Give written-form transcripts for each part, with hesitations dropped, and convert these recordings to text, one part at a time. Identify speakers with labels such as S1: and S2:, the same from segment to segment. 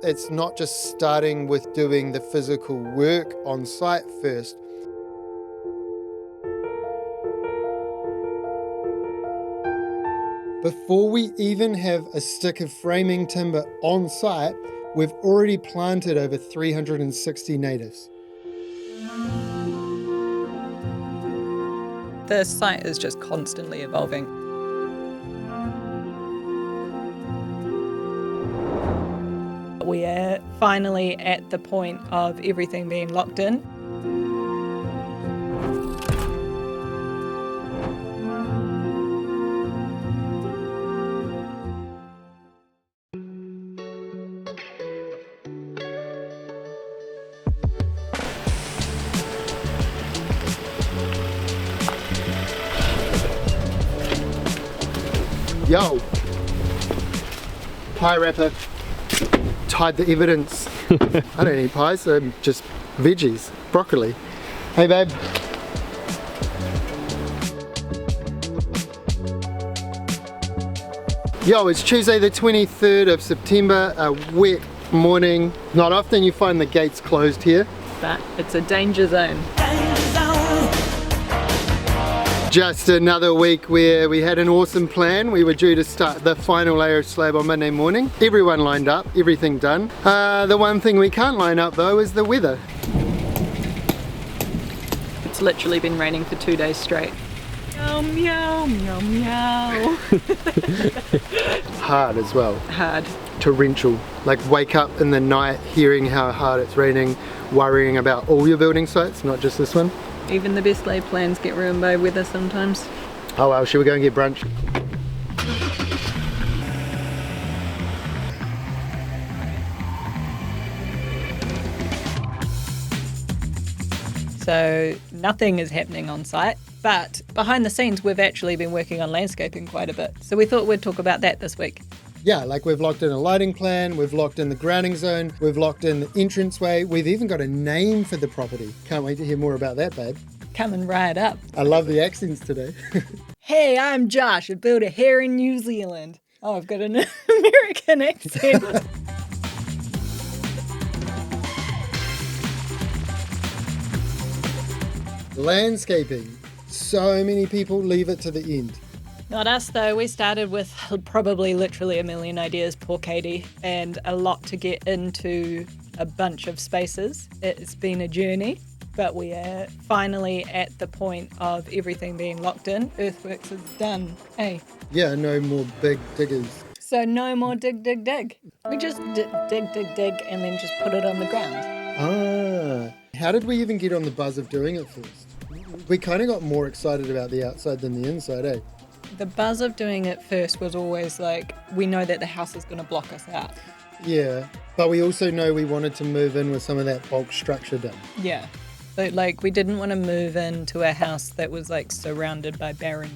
S1: it's not just starting with doing the physical work on site first. Before we even have a stick of framing timber on site, we've already planted over 360 natives.
S2: The site is just constantly evolving. We are finally at the point of everything being locked in.
S1: Yo, pie wrapper, tied the evidence. I don't eat pies, so just veggies, broccoli. Hey babe. Yo, it's Tuesday the 23rd of September, a wet morning. Not often you find the gates closed here.
S2: But it's a danger zone.
S1: Just another week where we had an awesome plan. We were due to start the final layer of slab on Monday morning. Everyone lined up, everything done. The one thing we can't line up though is the weather.
S2: It's literally been raining for 2 days straight. Meow, meow, meow, meow.
S1: Hard as well.
S2: Hard.
S1: Torrential. Like wake up in the night hearing how hard it's raining, worrying about all your building sites, not just this one.
S2: Even the best laid plans get ruined by weather sometimes.
S1: Oh well, should we go and get brunch?
S2: So nothing is happening on site, but behind the scenes we've actually been working on landscaping quite a bit. So we thought we'd talk about that this week.
S1: Yeah, like we've locked in a lighting plan, we've locked in the grounding zone, we've locked in the entranceway, we've even got a name for the property. Can't wait to hear more about that, babe.
S2: Coming right up.
S1: I love the accents today.
S2: Hey, I'm Josh. I built a here in New Zealand. Oh, I've got an American accent.
S1: Landscaping. So many people leave it to the end.
S2: Not us though. We started with probably literally a million ideas, poor Katie, and a lot to get into a bunch of spaces. It's been a journey, but we are finally at the point of everything being locked in. Earthworks is done. Hey.
S1: Yeah, no more big diggers.
S2: So no more dig, dig, dig. We just dig, dig, and then just put it on the ground.
S1: Ah, how did we even get on the buzz of doing it first? We kind of got more excited about the outside than the inside, eh?
S2: The buzz of doing it first was always like, we know that the house is going to block us out.
S1: Yeah, but we also know we wanted to move in with some of that bulk structure done.
S2: Yeah, but like we didn't want to move into a house that was like surrounded by barren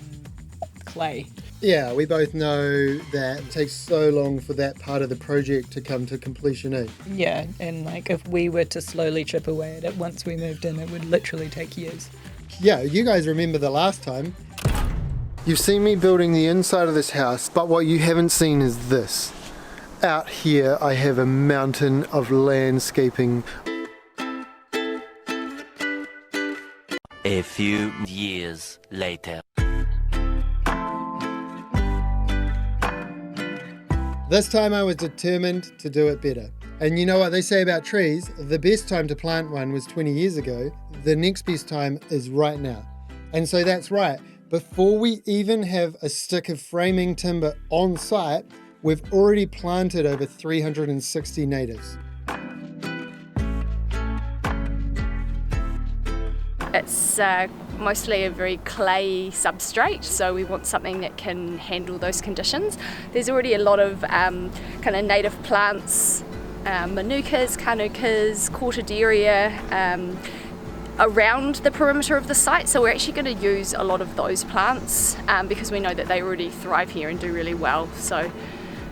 S2: clay.
S1: Yeah, we both know that it takes so long for that part of the project to come to completion, eh?
S2: Yeah, and like if we were to slowly chip away at it once we moved in, it would literally take years.
S1: Yeah, you guys remember the last time. You've seen me building the inside of this house, but what you haven't seen is this. Out here, I have a mountain of landscaping.
S3: A few years later.
S1: This time I was determined to do it better. And you know what they say about trees? The best time to plant one was 20 years ago. The next best time is right now. And so that's right. Before we even have a stick of framing timber on site, we've already planted over 360 natives.
S4: It's mostly a very clay substrate, so we want something that can handle those conditions. There's already a lot of kind of native plants, manukas, kanukas, cortaderia, around the perimeter of the site, so we're actually going to use a lot of those plants because we know that they already thrive here and do really well. So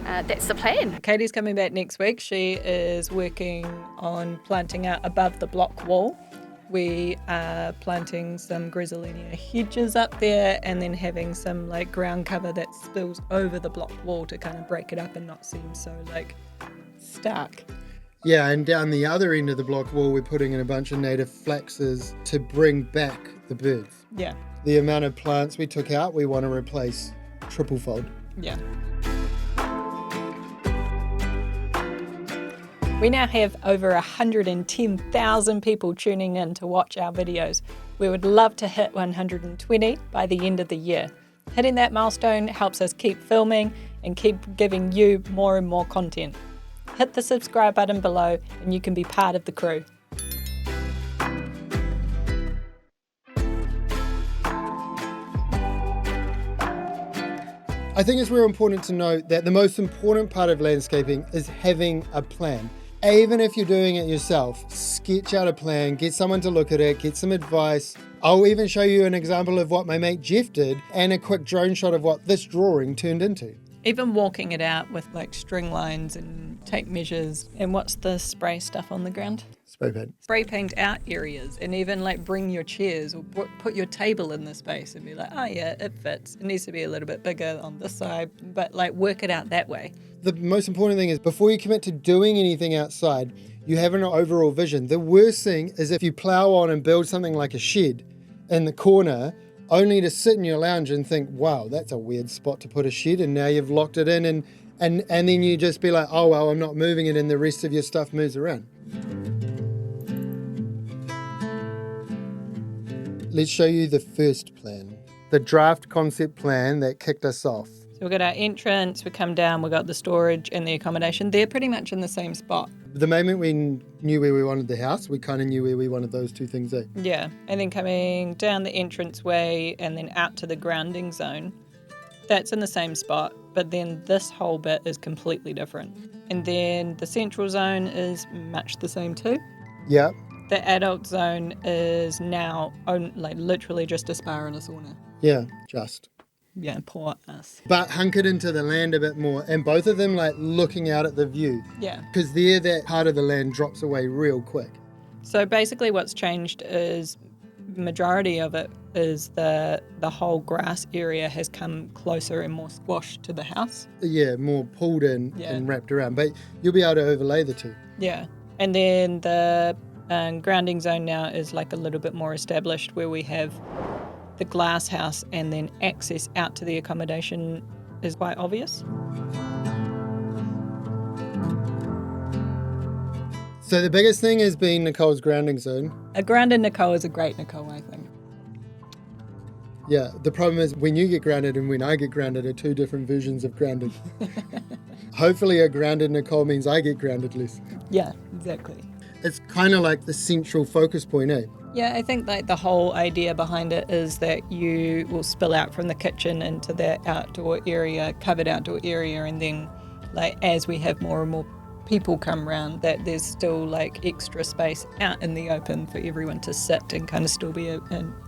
S4: that's the plan.
S2: Katie's coming back next week. She is working on planting out above the block wall. We are planting some Grizzolinia hedges up there and then having some like ground cover that spills over the block wall to kind of break it up and not seem so like stark.
S1: Yeah, and down the other end of the block wall, we're putting in a bunch of native flaxes to bring back the birds.
S2: Yeah.
S1: The amount of plants we took out, we want to replace triple fold.
S2: Yeah. We now have over 110,000 people tuning in to watch our videos. We would love to hit 120 by the end of the year. Hitting that milestone helps us keep filming and keep giving you more and more content. Hit the subscribe button below and you can be part of the crew.
S1: I think it's real important to note that the most important part of landscaping is having a plan. Even if you're doing it yourself, sketch out a plan, get someone to look at it, get some advice. I'll even show you an example of what my mate Jeff did and a quick drone shot of what this drawing turned into.
S2: Even walking it out with like string lines and tape measures. And what's the spray stuff on the ground?
S1: Spray paint.
S2: Spray paint out areas and even like bring your chairs or put your table in the space and be like, oh yeah, it fits. It needs to be a little bit bigger on this side, but like work it out that way.
S1: The most important thing is before you commit to doing anything outside, you have an overall vision. The worst thing is if you plow on and build something like a shed in the corner, only to sit in your lounge and think, wow, that's a weird spot to put a shed, and now you've locked it in and then you just be like, oh well, I'm not moving it, and the rest of your stuff moves around. Let's show you the first plan, the draft concept plan that kicked us off.
S2: So we've got our entrance, we come down, we've got the storage and the accommodation. They're pretty much in the same spot.
S1: The moment we knew where we wanted the house, we kind of knew where we wanted those two things at.
S2: Yeah, and then coming down the entranceway and then out to the grounding zone, that's in the same spot, but then this whole bit is completely different. And then the central zone is much the same too.
S1: Yeah.
S2: The adult zone is now literally just a spa and a sauna.
S1: Yeah, just.
S2: Yeah, poor us.
S1: But hunkered into the land a bit more, and both of them like looking out at the view.
S2: Yeah.
S1: Because there, that part of the land drops away real quick.
S2: So basically what's changed is majority of it is the whole grass area has come closer and more squashed to the house.
S1: Yeah, more pulled in and wrapped around. But you'll be able to overlay the two.
S2: Yeah. And then the grounding zone now is like a little bit more established where we have the glass house and then access out to the accommodation is quite obvious.
S1: So the biggest thing has been Nicole's grounding zone.
S2: A grounded Nicole is a great Nicole, I think.
S1: Yeah, the problem is when you get grounded and when I get grounded are two different versions of grounded. Hopefully a grounded Nicole means I get grounded less.
S2: Yeah, exactly.
S1: It's kind of like the central focus point, eh?
S2: Yeah, I think like the whole idea behind it is that you will spill out from the kitchen into that outdoor area, covered outdoor area, and then like as we have more and more people come around, that there's still like extra space out in the open for everyone to sit and kind of still be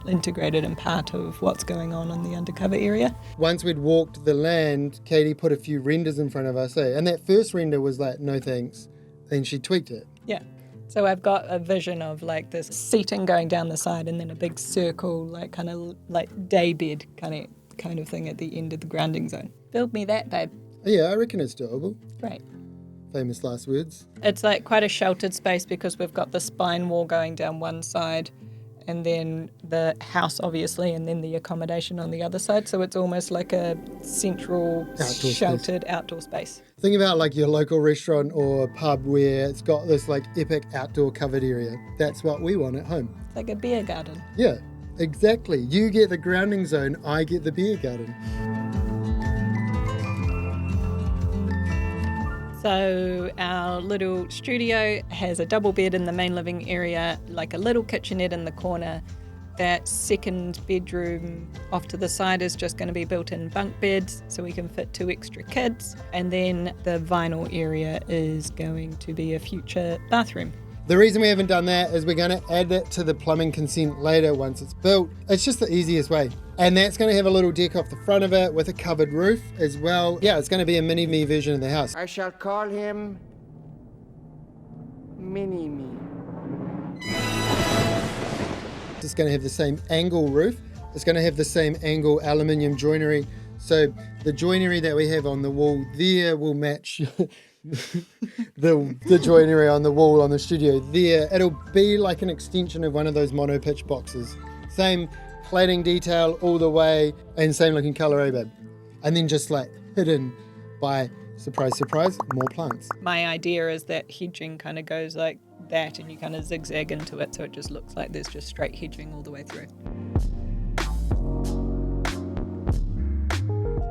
S2: integrated and part of what's going on in the undercover area.
S1: Once we'd walked the land, Katie put a few renders in front of us, eh? And that first render was like, no thanks. Then she tweaked it.
S2: Yeah. So I've got a vision of like this seating going down the side and then a big circle, like kind of like daybed kind of thing at the end of the grounding zone. Build me that, babe.
S1: Yeah, I reckon it's doable.
S2: Great.
S1: Famous last words.
S2: It's like quite a sheltered space because we've got the spine wall going down one side and then the house obviously and then the accommodation on the other side. So it's almost like a central sheltered outdoor space.
S1: Think about like your local restaurant or pub where it's got this like epic outdoor covered area. That's what we want at home.
S2: It's like a beer garden.
S1: Yeah, exactly. You get the grounding zone, I get the beer garden.
S2: So our little studio has a double bed in the main living area, like a little kitchenette in the corner. That second bedroom off to the side is just going to be built-in bunk beds so we can fit 2 extra kids. And then the vinyl area is going to be a future bathroom.
S1: The reason we haven't done that is we're going to add that to the plumbing consent later once it's built. It's just the easiest way. And that's going to have a little deck off the front of it with a covered roof as well. Yeah, it's going to be a mini-me version of the house.
S5: I shall call him Mini-Me.
S1: It's going to have the same angle roof. It's going to have the same angle aluminium joinery. So the joinery that we have on the wall there will match the joinery on the wall on the studio there, it'll be like an extension of one of those mono pitch boxes. Same cladding detail all the way and same looking colour, eh, babe? And then just like hidden by, surprise, surprise, more plants.
S2: My idea is that hedging kind of goes like that and you kind of zigzag into it, so it just looks like there's just straight hedging all the way through.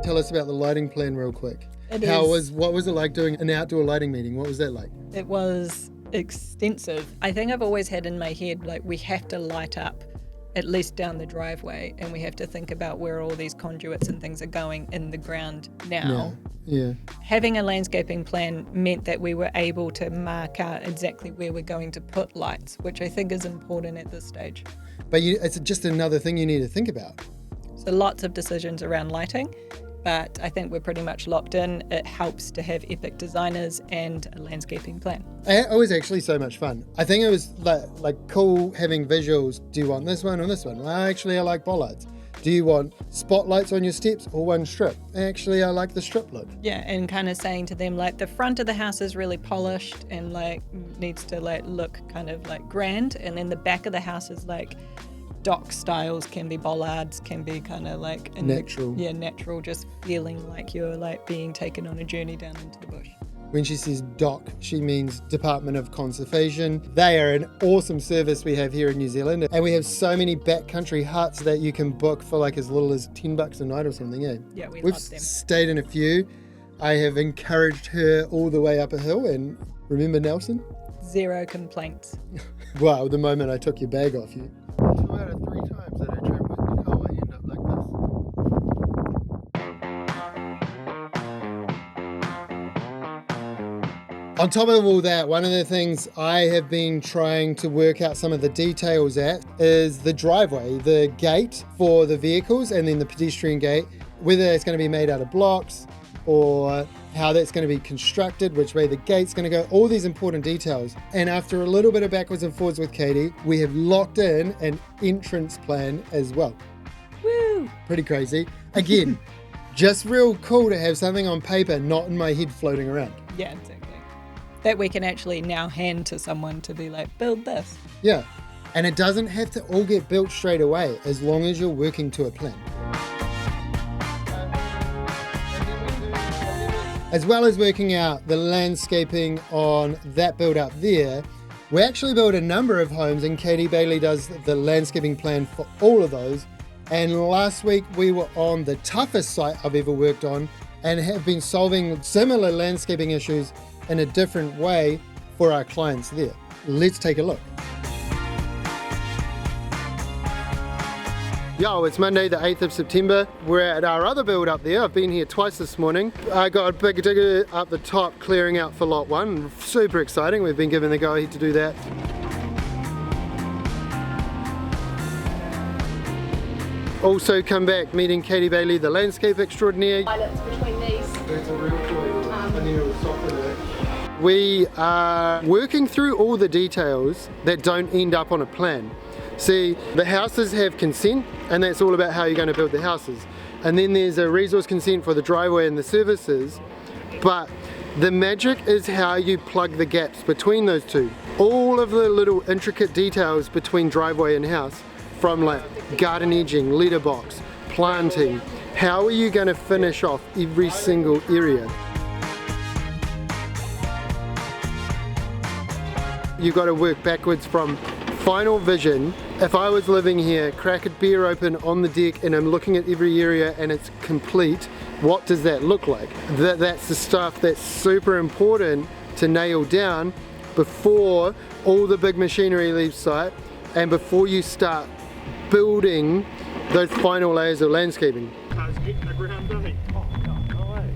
S1: Tell us about the lighting plan real quick. What was it like doing an outdoor lighting meeting? What was that like?
S2: It was extensive. I think I've always had in my head, like, we have to light up at least down the driveway, and we have to think about where all these conduits and things are going in the ground now.
S1: Yeah.
S2: Having a landscaping plan meant that we were able to mark out exactly where we're going to put lights, which I think is important at this stage.
S1: But it's just another thing you need to think about.
S2: So lots of decisions around lighting, but I think we're pretty much locked in. It helps to have epic designers and a landscaping plan.
S1: It was actually so much fun. I think it was like cool having visuals. Do you want this one or this one? Well, actually, I like bollards. Do you want spotlights on your steps or one strip? Actually, I like the strip look.
S2: Yeah, and kind of saying to them, like, the front of the house is really polished and like needs to like look kind of like grand, and then the back of the house is like dock styles, can be bollards, can be kind of like
S1: natural.
S2: Natural, just feeling like you're like being taken on a journey down into the bush.
S1: When she says DOC, she means Department of Conservation. They are an awesome service we have here in New Zealand, and we have so many backcountry huts that you can book for like as little as $10 a night or something.
S2: Yeah, we've
S1: love them. Stayed in a few. I have encouraged her all the way up a hill, and remember Nelson?
S2: 0 complaints.
S1: Well, the moment I took your bag off you. 2 out of 3 times that I travel with Nicole, I end up like this. On top of all that, one of the things I have been trying to work out some of the details at is the driveway, the gate for the vehicles, and then the pedestrian gate, whether it's going to be made out of blocks or how that's going to be constructed, which way the gate's going to go, all these important details. And after a little bit of backwards and forwards with Katie, we have locked in an entrance plan as well.
S2: Woo!
S1: Pretty crazy. Again, just real cool to have something on paper, not in my head floating around.
S2: Yeah, exactly. That we can actually now hand to someone to be like, build this.
S1: Yeah. And it doesn't have to all get built straight away, as long as you're working to a plan. As well as working out the landscaping on that build up there, we actually build a number of homes, and Katie Bailey does the landscaping plan for all of those. And last week we were on the toughest site I've ever worked on and have been solving similar landscaping issues in a different way for our clients there. Let's take a look. Yo, it's Monday the 8th of September. We're at our other build up there. I've been here twice this morning. I got a big digger up the top clearing out for lot 1. Super exciting. We've been given the go ahead to do that. Also come back meeting Katie Bailey, the landscape extraordinaire.
S4: Pilots between these.
S1: That's a real joy. I need to soften it. We are working through all the details that don't end up on a plan. See, the houses have consent, and that's all about how you're going to build the houses. And then there's a resource consent for the driveway and the services, but the magic is how you plug the gaps between those two. All of the little intricate details between driveway and house, from like garden edging, letterbox, planting, how are you going to finish off every single area? You've got to work backwards from final vision. If I was living here, crack a beer open on the deck and I'm looking at every area and it's complete, what does that look like? That's the stuff that's super important to nail down before all the big machinery leaves site and before you start building those final layers of landscaping.
S5: Car's getting the ground dirty. Oh, no way.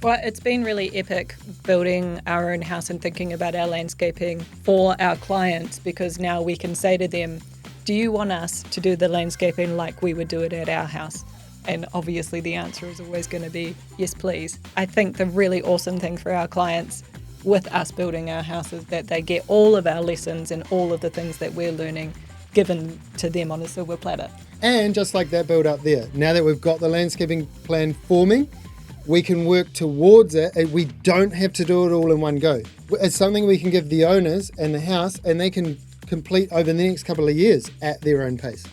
S2: Well, it's been really epic building our own house and thinking about our landscaping for our clients, because now we can say to them, do you want us to do the landscaping like we would do it at our house? And obviously the answer is always going to be, yes, please. I think the really awesome thing for our clients with us building our house is that they get all of our lessons and all of the things that we're learning given to them on a silver platter.
S1: And just like that build up there, now that we've got the landscaping plan forming, we can work towards it, and we don't have to do it all in one go. It's something we can give the owners and the house, and they can complete over the next couple of years at their own pace.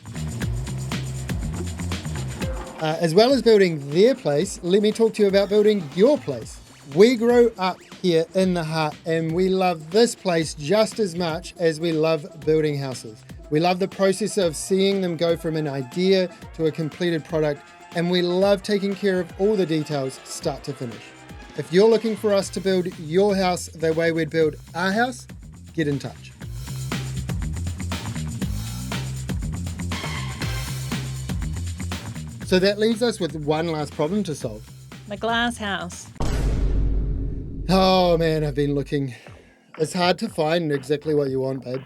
S1: As well as building their place, let me talk to you about building your place. We grow up here in the heart, and we love this place just as much as we love building houses. We love the process of seeing them go from an idea to a completed product, and we love taking care of all the details start to finish. If you're looking for us to build your house the way we'd build our house, get in touch. So that leaves us with one last problem to solve.
S2: My glass house.
S1: Oh man, I've been looking. It's hard to find exactly what you want, babe.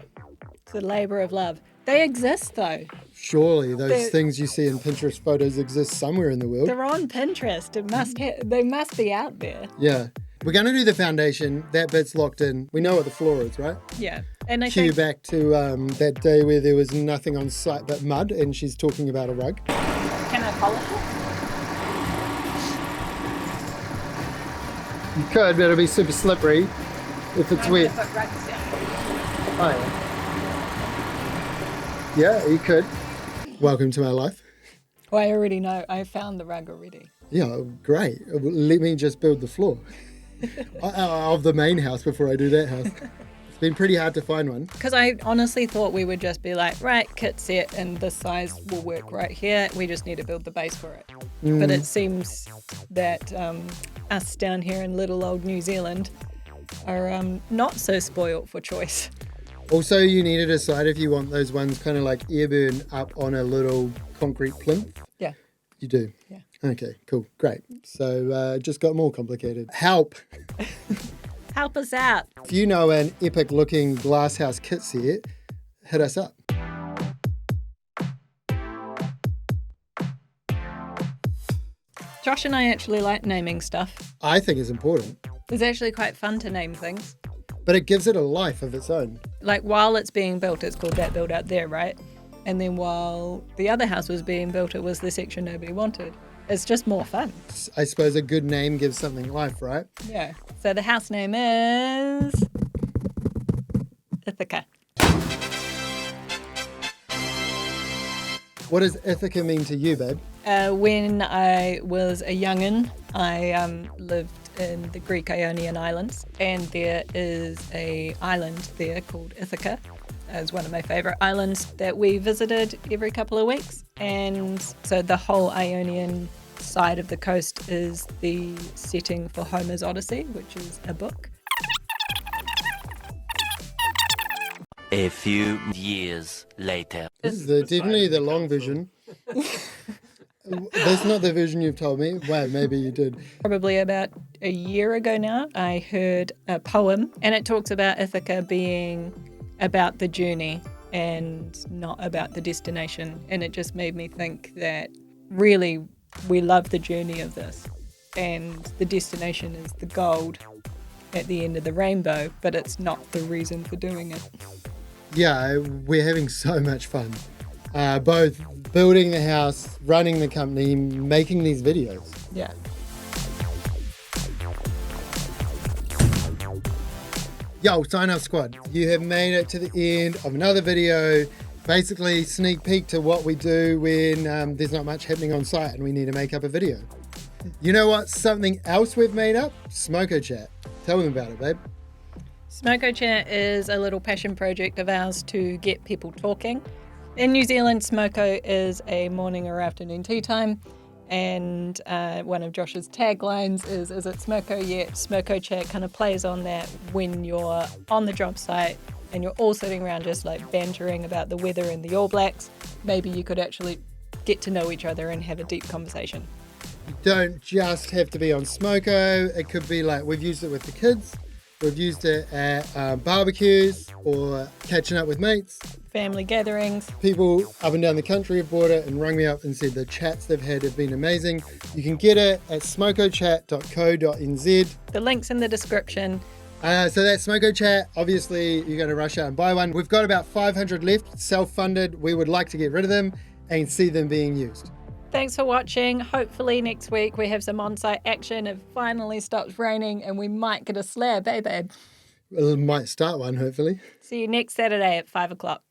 S2: It's a labour of love. They exist though.
S1: Surely those things you see in Pinterest photos exist somewhere in the world.
S2: They're on Pinterest. They must be out there.
S1: Yeah. We're going to do the foundation. That bit's locked in. We know what the floor is, right?
S2: Yeah. And I
S1: Cue
S2: think
S1: back to that day where there was nothing on site but mud, and she's talking about a rug.
S2: Can I polish it?
S1: You could, but it'll be super slippery if it's wet.
S2: Put rugs down.
S1: Oh, yeah. Yeah, you could. Welcome to my life.
S2: Well, I already know. I found the rug already.
S1: Yeah, great. Let me just build the floor of the main house before I do that house. It's been pretty hard to find one.
S2: Because I honestly thought we would just be like, right, kit set, and this size will work right here. We just need to build the base for it. But it seems that us down here in little old New Zealand are not so spoilt for choice.
S1: Also, you need to decide if you want those ones kind of like airburn up on a little concrete plinth.
S2: Yeah.
S1: You do?
S2: Yeah.
S1: Okay, cool, great. So just got more complicated. Help!
S2: Help us out.
S1: If you know an epic looking glasshouse kit set, hit us up.
S2: Josh and I actually like naming stuff.
S1: I think it's important,
S2: It's actually quite fun to name things.
S1: but it gives it a life of its own.
S2: Like while it's being built, it's called That Build Out There, right? And then while the other house was being built, it was the section nobody wanted. It's just more fun.
S1: I suppose a good name gives something life, right?
S2: Yeah. So the house name is Ithaca.
S1: What does Ithaca mean to you, babe?
S2: When I was a young'un, I lived in the Greek Ionian Islands, and there is a island there called Ithaca. It's one of my favourite islands that we visited every couple of weeks. And so the whole Ionian side of the coast is the setting for Homer's Odyssey, which is a book.
S3: A few years later.
S1: This is definitely the long version. That's not the version you've told me. Well, maybe you did.
S2: Probably about a year ago now, I heard a poem, and it talks about Ithaca being about the journey and not about the destination. And it just made me think that really we love the journey of this, and the destination is the gold at the end of the rainbow, but it's not the reason for doing it.
S1: Yeah, we're having so much fun. Both building the house, running the company, making these videos.
S2: Yeah.
S1: Yo, sign up squad. You have made it to the end of another video. Basically, sneak peek to what we do when there's not much happening on site and we need to make up a video. You know what? Something else we've made up? Smoko Chat. Tell them about it, babe.
S2: Smoko Chat is a little passion project of ours to get people talking. In New Zealand, smoko is a morning or afternoon tea time, and one of Josh's taglines is it smoko yet? Smoko Chat kind of plays on that when you're on the job site and you're all sitting around just like bantering about the weather and the All Blacks. Maybe you could actually get to know each other and have a deep conversation.
S1: You don't just have to be on Smoko. It could be like we've used it with the kids. We've used it at barbecues or catching up with mates.
S2: Family gatherings.
S1: People up and down the country have bought it and rung me up and said the chats they've had have been amazing. You can get it at smokochat.co.nz.
S2: The link's in the description.
S1: So that's Smoko Chat. Obviously, you're going to rush out and buy one. We've got about 500 left, self-funded. We would like to get rid of them and see them being used.
S2: Thanks for watching. Hopefully next week we have some on-site action. It finally stops raining and we might get a slab, eh, babe?
S1: We might start one, hopefully.
S2: See you next Saturday at 5 o'clock.